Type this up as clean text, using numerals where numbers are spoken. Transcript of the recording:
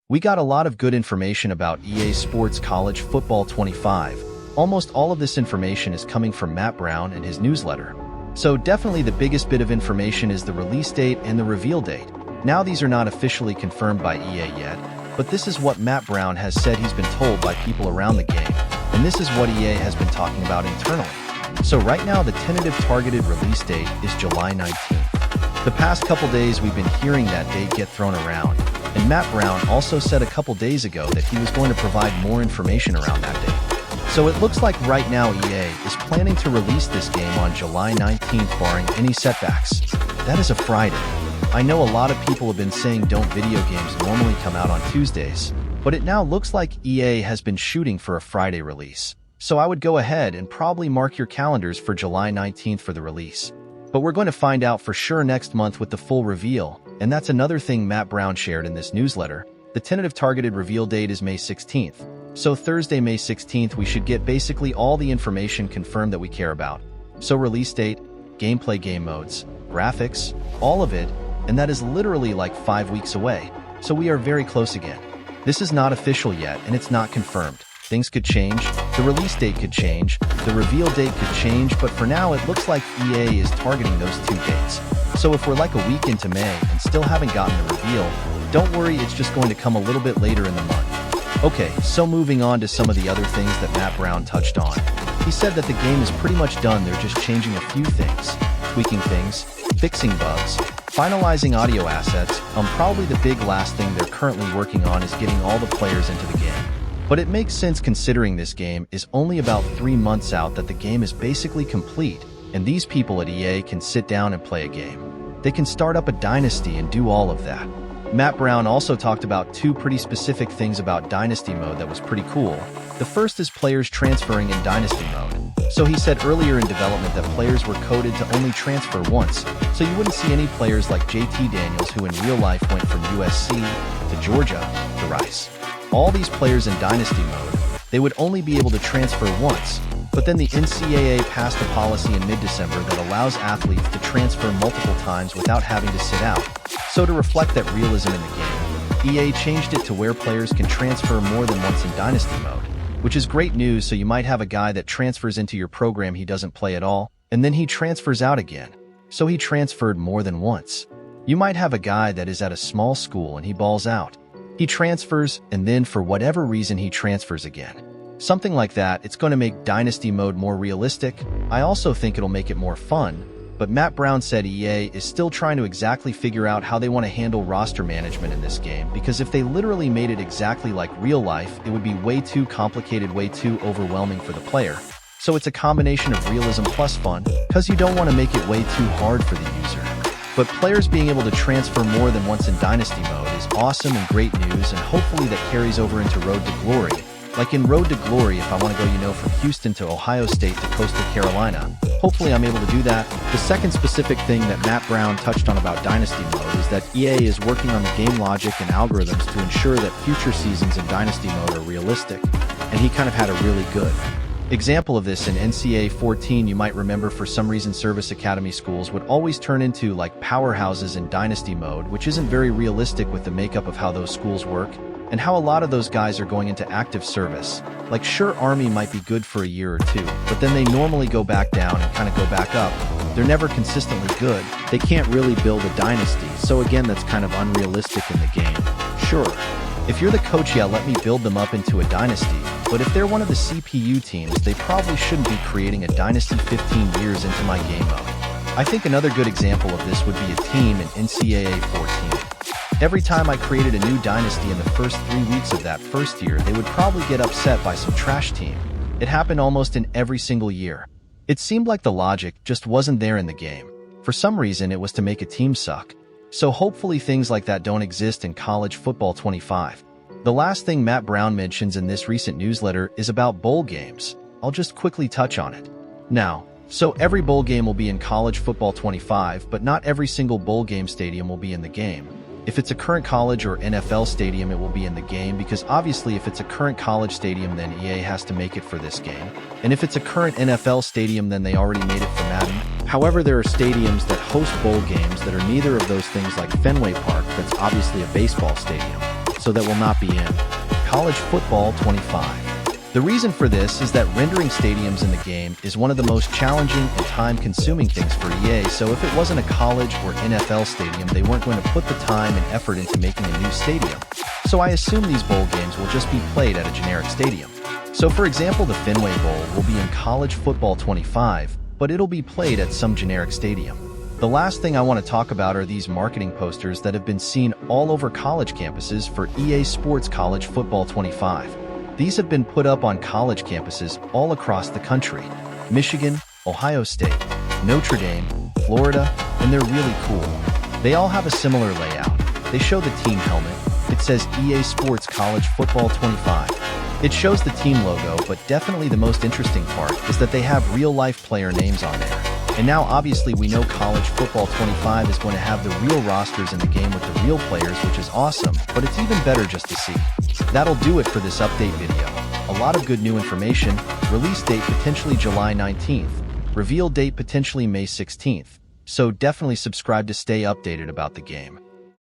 We got a lot of good information about EA Sports College Football 25. Almost all of this information is coming from Matt Brown and his newsletter. So definitely the biggest bit of information is the release date and the reveal date. Now these are not officially confirmed by EA yet, but this is what Matt Brown has said he's been told by people around the game, and this is what EA has been talking about internally. So right now the tentative targeted release date is July 19th. The past couple days we've been hearing that date get thrown around, and Matt Brown also said a couple days ago that he was going to provide more information around that date. So it looks like right now EA is planning to release this game on July 19th barring any setbacks. That is a Friday. I know a lot of people have been saying don't video games normally come out on Tuesdays, but it now looks like EA has been shooting for a Friday release. So I would go ahead and probably mark your calendars for July 19th for the release. But we're going to find out for sure next month with the full reveal, and that's another thing Matt Brown shared in this newsletter. The tentative targeted reveal date is May 16th. So Thursday, May 16th, we should get basically all the information confirmed that we care about. So release date, gameplay game modes, graphics, all of it, and that is literally like 5 weeks away. So we are very close again. This is not official yet, and it's not confirmed. Things could change, the release date could change, the reveal date could change, but for now it looks like EA is targeting those two dates. So if we're like a week into May and still haven't gotten the reveal, don't worry, it's just going to come a little bit later in the month. Okay, so moving on to some of the other things that Matt Brown touched on. He said that the game is pretty much done, they're just changing a few things, tweaking things, fixing bugs, finalizing audio assets. Probably the big last thing they're currently working on is getting all the players into the game. But it makes sense considering this game is only about 3 months out that the game is basically complete, and these people at EA can sit down and play a game. They can start up a Dynasty and do all of that. Matt Brown also talked about two pretty specific things about Dynasty mode that was pretty cool. The first is players transferring in Dynasty mode. So he said earlier in development that players were coded to only transfer once, so you wouldn't see any players like JT Daniels who in real life went from USC to Georgia to Rice. All these players in Dynasty mode, they would only be able to transfer once, but then the NCAA passed a policy in mid-December that allows athletes to transfer multiple times without having to sit out. So to reflect that realism in the game, EA changed it to where players can transfer more than once in Dynasty mode, which is great news. So you might have a guy that transfers into your program he doesn't play at all, and then he transfers out again. So he transferred more than once. You might have a guy that is at a small school and he balls out. He transfers, and then for whatever reason he transfers again. Something like that. It's going to make Dynasty mode more realistic. I also think it'll make it more fun, but Matt Brown said EA is still trying to exactly figure out how they want to handle roster management in this game, because if they literally made it exactly like real life, it would be way too complicated, way too overwhelming for the player. So it's a combination of realism plus fun, because you don't want to make it way too hard for the user. But players being able to transfer more than once in Dynasty mode is awesome and great news, and hopefully that carries over into Road to Glory. Like in Road to Glory, if I want to go, from Houston to Ohio State to Coastal Carolina, hopefully I'm able to do that. The second specific thing that Matt Brown touched on about Dynasty mode is that EA is working on the game logic and algorithms to ensure that future seasons in Dynasty mode are realistic, and he kind of had a really good example of this in NCAA 14. You might remember for some reason Service Academy schools would always turn into like powerhouses in Dynasty mode, which isn't very realistic with the makeup of how those schools work and how a lot of those guys are going into active service. Like sure, Army might be good for a year or two, but then they normally go back down and kind of go back up. They're never consistently good. They can't really build a dynasty, so again that's kind of unrealistic in the game. Sure, if you're the coach, yeah, let me build them up into a dynasty, but if they're one of the CPU teams, they probably shouldn't be creating a dynasty 15 years into my game mode. I think another good example of this would be a team in NCAA 14. Every time I created a new dynasty in the first 3 weeks of that first year, they would probably get upset by some trash team. It happened almost in every single year. It seemed like the logic just wasn't there in the game. For some reason, it was to make a team suck. So hopefully things like that don't exist in College Football 25. The last thing Matt Brown mentions in this recent newsletter is about bowl games. I'll just quickly touch on it. Now, so every bowl game will be in College Football 25, but not every single bowl game stadium will be in the game. If it's a current college or NFL stadium, it will be in the game, because obviously if it's a current college stadium, then EA has to make it for this game. And if it's a current NFL stadium, then they already made it for Madden. However, there are stadiums that host bowl games that are neither of those things, like Fenway Park, that's obviously a baseball stadium. so that will not be in College Football 25. The reason for this is that rendering stadiums in the game is one of the most challenging and time-consuming things for EA, so if it wasn't a college or NFL stadium, they weren't going to put the time and effort into making a new stadium. So I assume these bowl games will just be played at a generic stadium. So for example, the Fenway Bowl will be in College Football 25, but it'll be played at some generic stadium. The last thing I want to talk about are these marketing posters that have been seen all over college campuses for EA Sports College Football 25. These have been put up on college campuses all across the country: Michigan, Ohio State, Notre Dame, Florida, and they're really cool. They all have a similar layout. They show the team helmet. It says EA Sports College Football 25. It shows the team logo, but definitely the most interesting part is that they have real-life player names on there. And now obviously we know College Football 25 is going to have the real rosters in the game with the real players, which is awesome, but it's even better just to see. That'll do it for this update video. A lot of good new information. Release date potentially July 19th. Reveal date potentially May 16th. So definitely subscribe to stay updated about the game.